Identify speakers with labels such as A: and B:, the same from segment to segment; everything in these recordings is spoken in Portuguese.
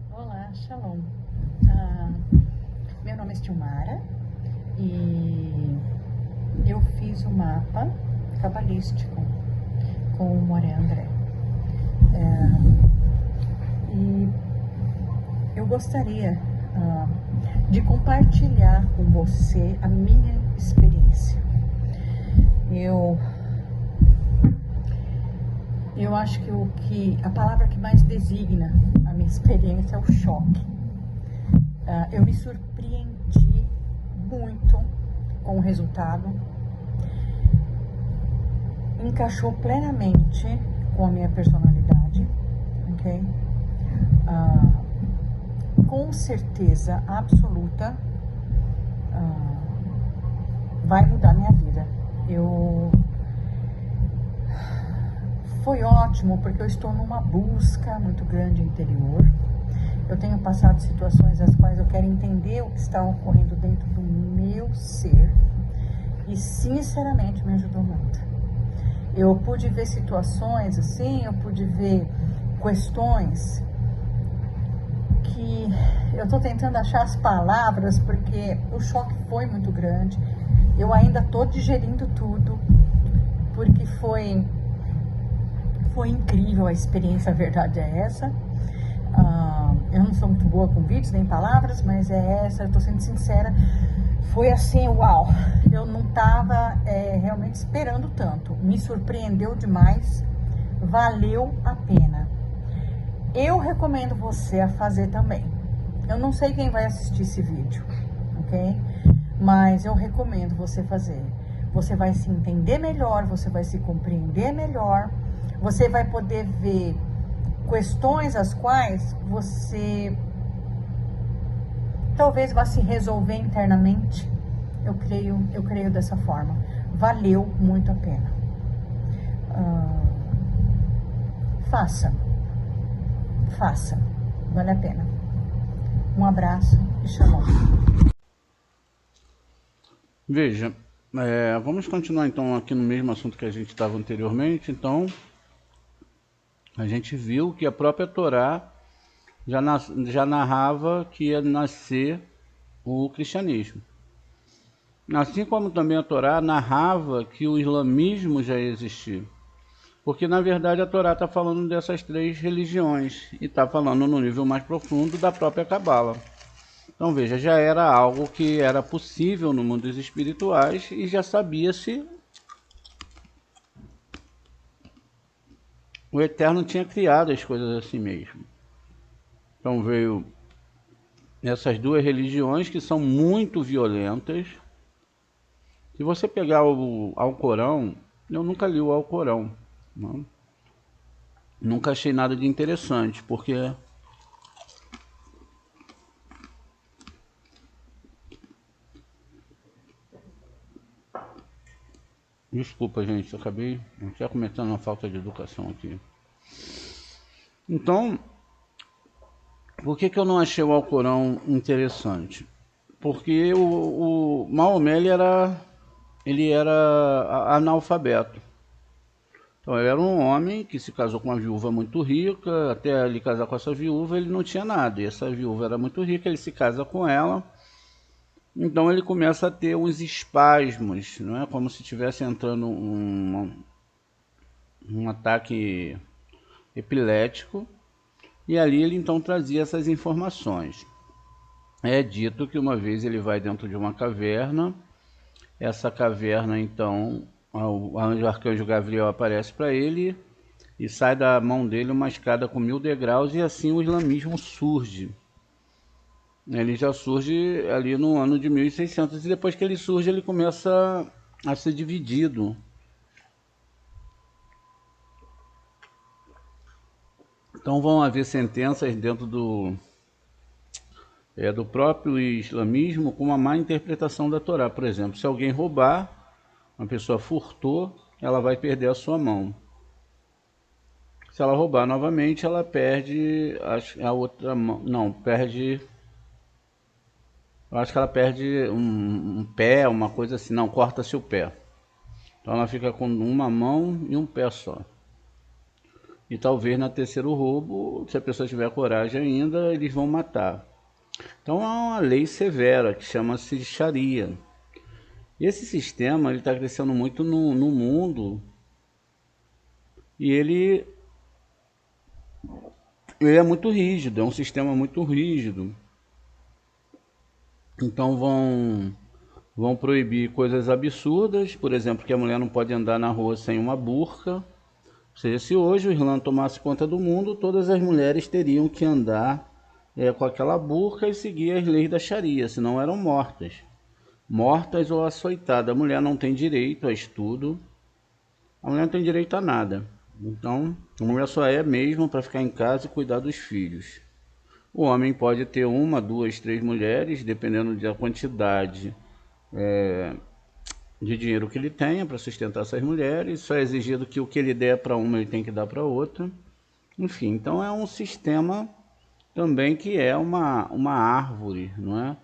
A: Olá, Shalom. Meu nome é Silmara e eu fiz o mapa cabalístico com o Moré André. E eu gostaria de compartilhar com você a minha experiência. Eu acho que a palavra que mais designa a minha experiência é o choque. Eu me surpreendi muito com o resultado. Encaixou plenamente com a minha personalidade, ok? Com certeza absoluta vai mudar minha vida. Foi ótimo porque eu estou numa busca muito grande interior. Eu tenho passado situações as quais eu quero entender o que está ocorrendo dentro do meu ser e sinceramente me ajudou muito. Eu pude ver situações assim, eu pude ver questões que eu estou tentando achar as palavras porque o choque foi muito grande. Eu ainda estou digerindo tudo porque foi incrível a experiência, a verdade é essa. Eu não sou muito boa com vídeos nem palavras, mas é essa, eu tô sendo sincera, foi assim, uau, eu não tava realmente esperando tanto, me surpreendeu demais, valeu a pena. Eu recomendo você a fazer também. Eu não sei quem vai assistir esse vídeo, ok? Mas eu recomendo você fazer. Você vai se entender melhor, você vai se compreender melhor, você vai poder ver questões as quais você talvez vá se resolver internamente. Eu creio dessa forma. Valeu muito a pena. Faça. Vale a pena. Um abraço e shalom.
B: Veja, vamos continuar então aqui no mesmo assunto que a gente estava anteriormente. Então, a gente viu que a própria Torá já narrava que ia nascer o cristianismo. Assim como também a Torá narrava que o islamismo já existia. Porque na verdade a Torá está falando dessas três religiões e está falando no nível mais profundo da própria Cabala. Então veja, já era algo que era possível no mundo dos espirituais e já sabia-se. O Eterno tinha criado as coisas assim mesmo. Então veio essas duas religiões que são muito violentas. Se você pegar o Alcorão, eu nunca li o Alcorão, não? Nunca achei nada de interessante, porque desculpa, gente, eu acabei até cometendo uma falta de educação aqui. Então, por que eu não achei o Alcorão interessante? Porque o Maomé ele era analfabeto. Então ele era um homem que se casou com uma viúva muito rica. Até ele casar com essa viúva ele não tinha nada, e essa viúva era muito rica, ele se casa com ela. Então ele começa a ter uns espasmos, não é? Como se estivesse entrando um ataque epilético. E ali ele então trazia essas informações. É dito que uma vez ele vai dentro de uma caverna. Essa caverna então o arcanjo Gabriel aparece para ele e sai da mão dele uma escada com 1000 degraus e assim o islamismo surge. Ele já surge ali no ano de 1600 e depois que ele surge ele começa a ser dividido. Então vão haver sentenças dentro do próprio islamismo com uma má interpretação da Torá. Por exemplo, se alguém roubar, uma pessoa furtou, ela vai perder a sua mão. Se ela roubar novamente, ela perde a outra mão. Não, perde. Eu acho que ela perde um pé, uma coisa assim. Não, corta-se o pé. Então ela fica com uma mão e um pé só. E talvez no terceiro roubo, se a pessoa tiver coragem ainda, eles vão matar. Então é uma lei severa que chama-se Sharia. E esse sistema está crescendo muito no mundo e ele é muito rígido, é um sistema muito rígido. Então vão proibir coisas absurdas, por exemplo, que a mulher não pode andar na rua sem uma burca. Ou seja, se hoje o Islã tomasse conta do mundo, todas as mulheres teriam que andar com aquela burca e seguir as leis da Sharia, senão eram mortas. Mortas ou açoitadas. A mulher não tem direito a estudo, a mulher não tem direito a nada. Então, a mulher só é mesmo para ficar em casa e cuidar dos filhos. O homem pode ter uma, duas, três mulheres, dependendo da quantidade de dinheiro que ele tenha para sustentar essas mulheres. Só é exigido que o que ele der para uma, ele tem que dar para outra. Enfim, então é um sistema também que é uma árvore, não é?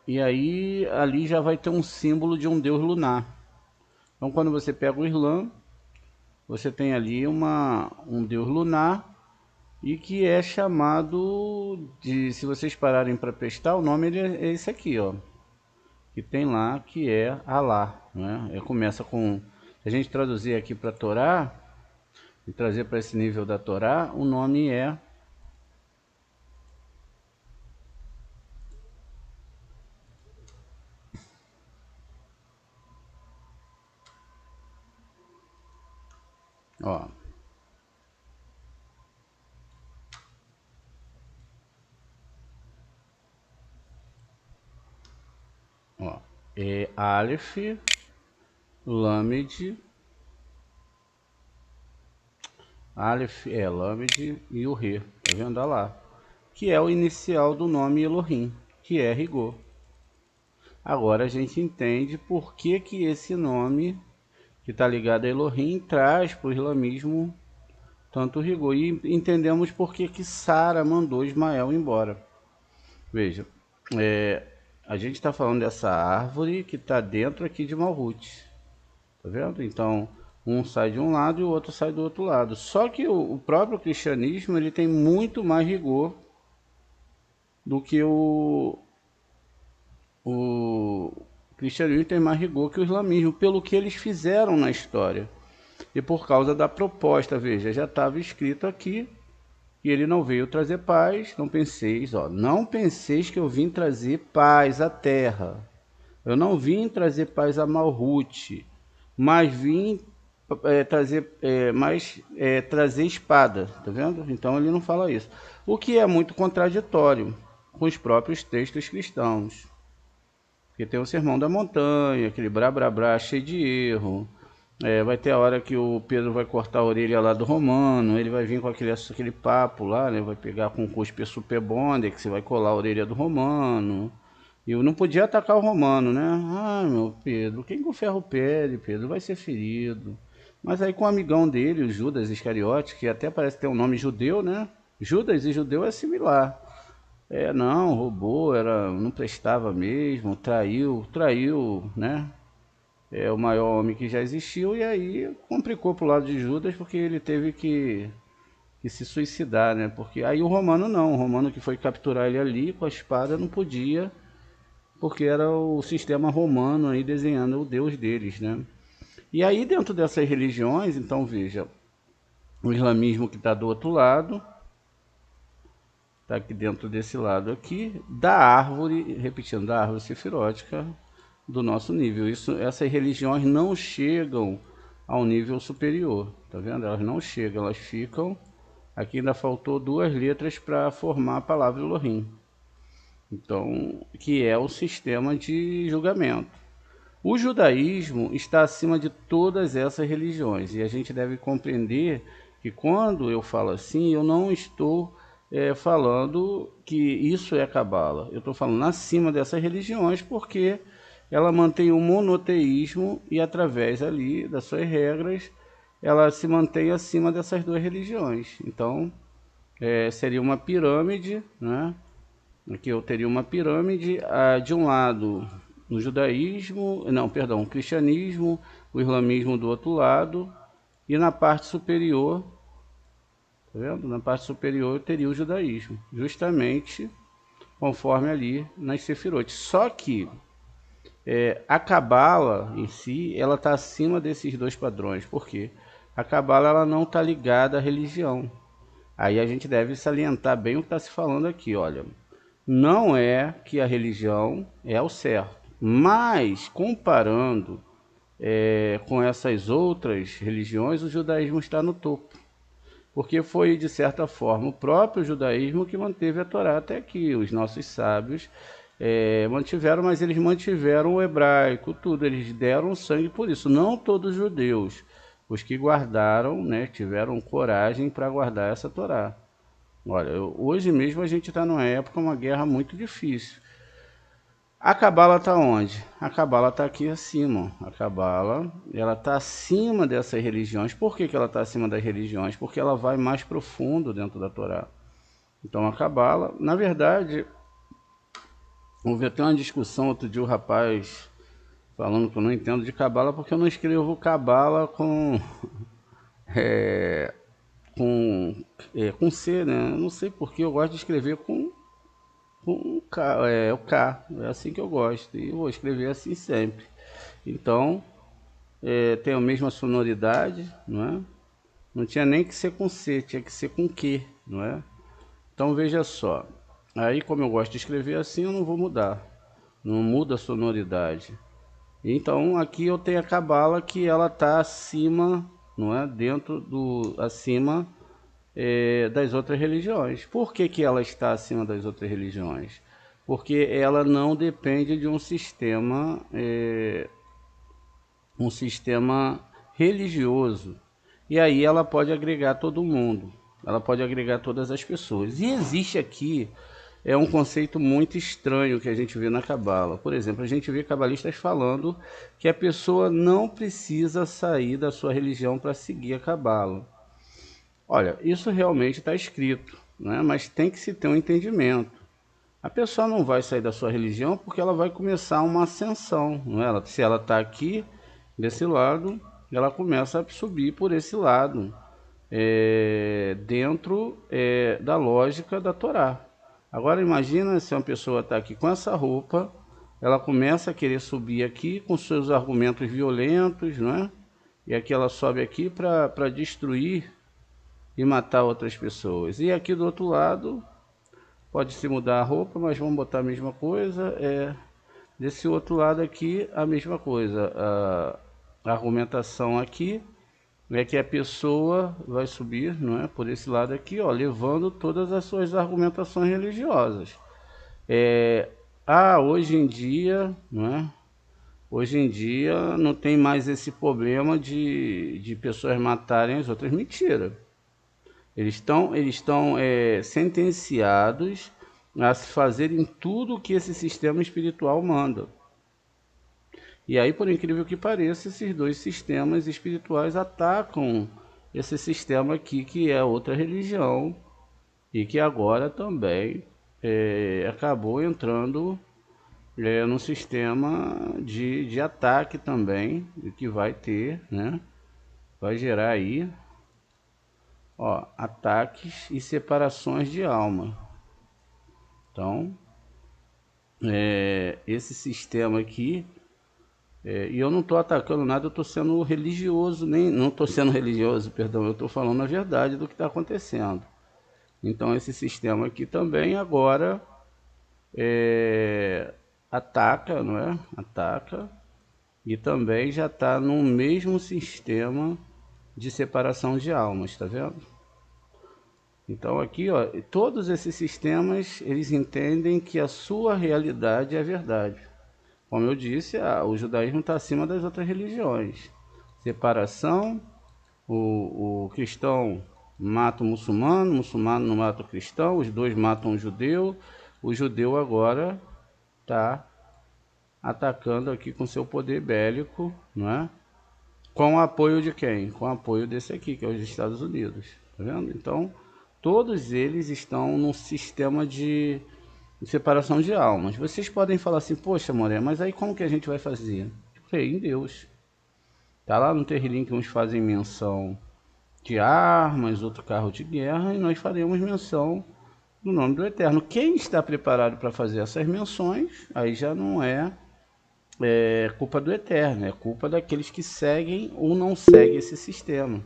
B: E aí ali já vai ter um símbolo de um deus lunar. Então quando você pega o Islã, você tem ali um deus lunar e que é chamado de, se vocês pararem para prestar, o nome é esse aqui, ó, que tem lá, que é Alá, né? Começa com, se a gente traduzir aqui para a Torá e trazer para esse nível da Torá, o nome é ó, é Aleph, Lamed, Lamed e o Re, tá vendo lá? Que é o inicial do nome Elohim, que é rigor. Agora a gente entende por que esse nome, que está ligado a Elohim, traz para o islamismo tanto rigor. E entendemos por que Sara mandou Ismael embora. Veja, a gente está falando dessa árvore que está dentro aqui de Malhut. Tá vendo? Então, um sai de um lado e o outro sai do outro lado. Só que o próprio cristianismo ele tem muito mais rigor do que o cristianismo tem mais rigor que o islamismo, pelo que eles fizeram na história. E por causa da proposta, veja, já estava escrito aqui que ele não veio trazer paz, não penseis que eu vim trazer paz à terra. Eu não vim trazer paz a Malhut, mas vim trazer espada, tá vendo? Então ele não fala isso. O que é muito contraditório com os próprios textos cristãos. Porque tem o Sermão da Montanha, aquele brá cheio de erro. Vai ter a hora que o Pedro vai cortar a orelha lá do Romano, ele vai vir com aquele papo lá, né? Vai pegar com o cuspe super bonde, que você vai colar a orelha do Romano. E eu não podia atacar o Romano, né? Ah, meu Pedro, quem com ferro pede, Pedro, vai ser ferido. Mas aí com o amigão dele, o Judas Iscariote, que até parece ter um nome judeu, né? Judas e judeu é similar. Não, roubou, não prestava mesmo, traiu, né? É o maior homem que já existiu, e aí complicou pro lado de Judas, porque ele teve que se suicidar, né? Porque aí o Romano não, o Romano que foi capturar ele ali com a espada não podia, porque era o sistema romano aí desenhando o deus deles, né? E aí dentro dessas religiões, então veja, o islamismo que está do outro lado, está aqui dentro desse lado aqui, da árvore, repetindo, da árvore sefirótica, do nosso nível. Essas religiões não chegam ao nível superior, tá vendo? Elas não chegam, elas ficam... Aqui ainda faltou 2 letras para formar a palavra Elohim. Então, que é o sistema de julgamento. O judaísmo está acima de todas essas religiões, e a gente deve compreender que quando eu falo assim, eu não estou falando que isso é cabala. Eu estou falando acima dessas religiões, porque ela mantém o monoteísmo e através ali das suas regras, ela se mantém acima dessas 2 religiões. Então, seria uma pirâmide, né? Aqui eu teria uma pirâmide, de um lado no judaísmo, não, perdão, o cristianismo, o islamismo do outro lado, e na parte superior, tá vendo? Na parte superior eu teria o judaísmo, justamente conforme ali nas Sefirot. Só que a cabala em si, ela está acima desses 2 padrões. Por quê? A cabala ela não está ligada à religião. Aí a gente deve salientar bem o que está se falando aqui, olha. Não é que a religião é o certo, mas comparando com essas outras religiões, o judaísmo está no topo. Porque foi, de certa forma, o próprio judaísmo que manteve a Torá até aqui. Os nossos sábios mantiveram, mas eles mantiveram o hebraico, tudo. Eles deram sangue por isso. Não todos os judeus, os que guardaram, né, tiveram coragem para guardar essa Torá. Olha, hoje mesmo a gente está numa época, uma guerra muito difícil. A cabala está onde? A cabala está aqui acima. A cabala, ela está acima dessas religiões. Por que ela está acima das religiões? Porque ela vai mais profundo dentro da Torá. Então a cabala, na verdade, houve até uma discussão outro dia, o rapaz falando que eu não entendo de cabala, porque eu não escrevo cabala com C, né? Eu não sei porque eu gosto de escrever com o K, o K, é assim que eu gosto, e vou escrever assim sempre. Então, tem a mesma sonoridade, não é? Não tinha nem que ser com C, tinha que ser com Q, não é? Então veja só, aí como eu gosto de escrever assim, eu não vou mudar, não muda a sonoridade. Então aqui eu tenho a cabala que ela está acima, não é? Acima das outras religiões. Por que ela está acima das outras religiões? Porque ela não depende de um sistema religioso. E aí ela pode agregar todo mundo, ela pode agregar todas as pessoas. E existe aqui um conceito muito estranho que a gente vê na cabala. Por exemplo, a gente vê cabalistas falando que a pessoa não precisa sair da sua religião para seguir a cabala. Olha, isso realmente está escrito, né? Mas tem que se ter um entendimento. A pessoa não vai sair da sua religião porque ela vai começar uma ascensão, não é? Se ela está aqui, desse lado, ela começa a subir por esse lado, dentro da lógica da Torá. Agora imagina se uma pessoa está aqui com essa roupa, ela começa a querer subir aqui com seus argumentos violentos, não é? E aqui ela sobe aqui para destruir e matar outras pessoas. E aqui do outro lado, pode-se mudar a roupa, mas vamos botar a mesma coisa. Desse outro lado aqui, a mesma coisa. A argumentação aqui é que a pessoa vai subir, não é? Por esse lado aqui, ó, levando todas as suas argumentações religiosas. Hoje em dia, não é? Hoje em dia não tem mais esse problema de pessoas matarem as outras. Mentira. Eles estão sentenciados a se fazerem tudo o que esse sistema espiritual manda. E aí, por incrível que pareça, esses 2 sistemas espirituais atacam esse sistema aqui, que é outra religião, e que agora também acabou entrando num sistema de ataque também, que vai ter, né? Vai gerar aí, ó, ataques e separações de alma. Então, esse sistema aqui, e eu não estou atacando nada, eu estou sendo religioso, não estou sendo religioso, perdão, eu estou falando a verdade do que está acontecendo. Então esse sistema aqui também agora ataca, não é? Ataca e também já está no mesmo sistema de separação de almas, tá vendo? Então aqui, ó, todos esses sistemas, eles entendem que a sua realidade é a verdade. Como eu disse, o judaísmo está acima das outras religiões. Separação, o cristão mata o muçulmano não mata o cristão, os dois matam o judeu agora está atacando aqui com seu poder bélico, não é? Com o apoio de quem? Com o apoio desse aqui, que é os Estados Unidos, tá vendo? Então, todos eles estão num sistema de separação de almas. Vocês podem falar assim, poxa, Moré, mas aí como que a gente vai fazer? Creio em Deus. Tá lá no Terrilim que uns fazem menção de armas, outro carro de guerra, e nós faremos menção do nome do Eterno. Quem está preparado para fazer essas menções, aí já não é culpa do Eterno, é culpa daqueles que seguem ou não seguem esse sistema,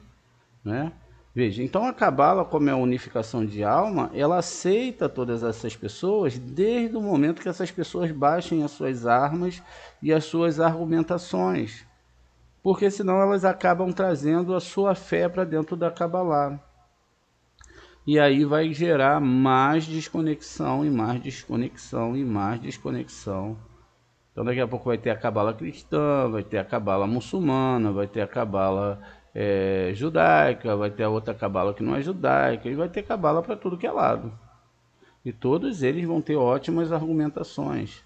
B: né? Veja, então a Cabala, como é a unificação de alma, ela aceita todas essas pessoas desde o momento que essas pessoas baixem as suas armas e as suas argumentações, porque senão elas acabam trazendo a sua fé para dentro da Cabala. E aí vai gerar mais desconexão e mais desconexão e mais desconexão. Então daqui a pouco vai ter a cabala cristã, vai ter a cabala muçulmana, vai ter a cabala judaica, vai ter a outra cabala que não é judaica, e vai ter cabala para tudo que é lado. E todos eles vão ter ótimas argumentações.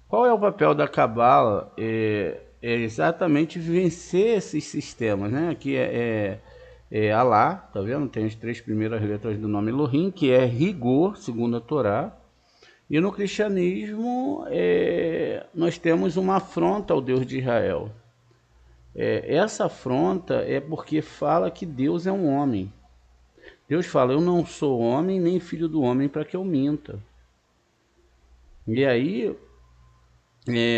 B: Qual é o papel da cabala? É exatamente vencer esses sistemas, né? Aqui é Alá, tá vendo? Tem as 3 primeiras letras do nome Elohim, que é rigor, segundo a Torá. E no cristianismo, nós temos uma afronta ao Deus de Israel. Essa afronta é porque fala que Deus é um homem. Deus fala, eu não sou homem, nem filho do homem, para que eu minta. E aí,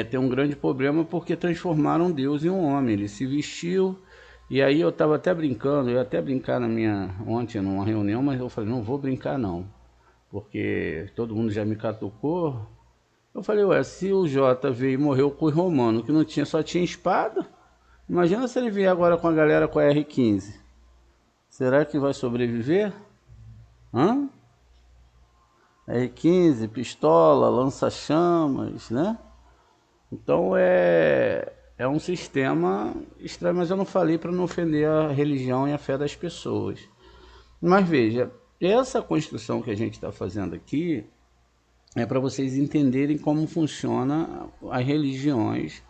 B: tem um grande problema porque transformaram Deus em um homem. Ele se vestiu, e aí eu estava até brincando, eu ia até brincar ontem numa reunião, mas eu falei, não vou brincar não. Porque todo mundo já me catucou. Eu falei, ué, se o Jota veio e morreu com os romanos, que não tinha, só tinha espada, imagina se ele vier agora com a galera com a R15. Será que vai sobreviver? Hã? R15, pistola, lança-chamas, né? Então é um sistema estranho, mas eu não falei para não ofender a religião e a fé das pessoas. Mas veja, essa construção que a gente está fazendo aqui é para vocês entenderem como funciona as religiões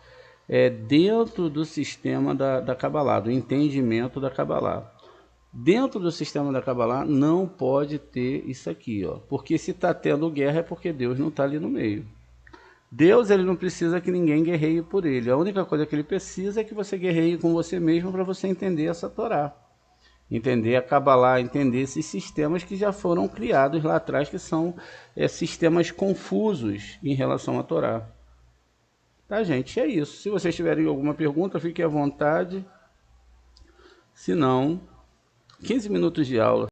B: dentro do sistema da Kabbalah, do entendimento da Kabbalah. Dentro do sistema da Kabbalah não pode ter isso aqui, ó, porque se está tendo guerra é porque Deus não está ali no meio. Deus, ele não precisa que ninguém guerreie por ele. A única coisa que ele precisa é que você guerreie com você mesmo para você entender essa Torá. Entender a Kabbalah, entender esses sistemas que já foram criados lá atrás, que são sistemas confusos em relação à Torá. Tá, gente? É isso. Se vocês tiverem alguma pergunta, fiquem à vontade. Se não, 15 minutos de aula.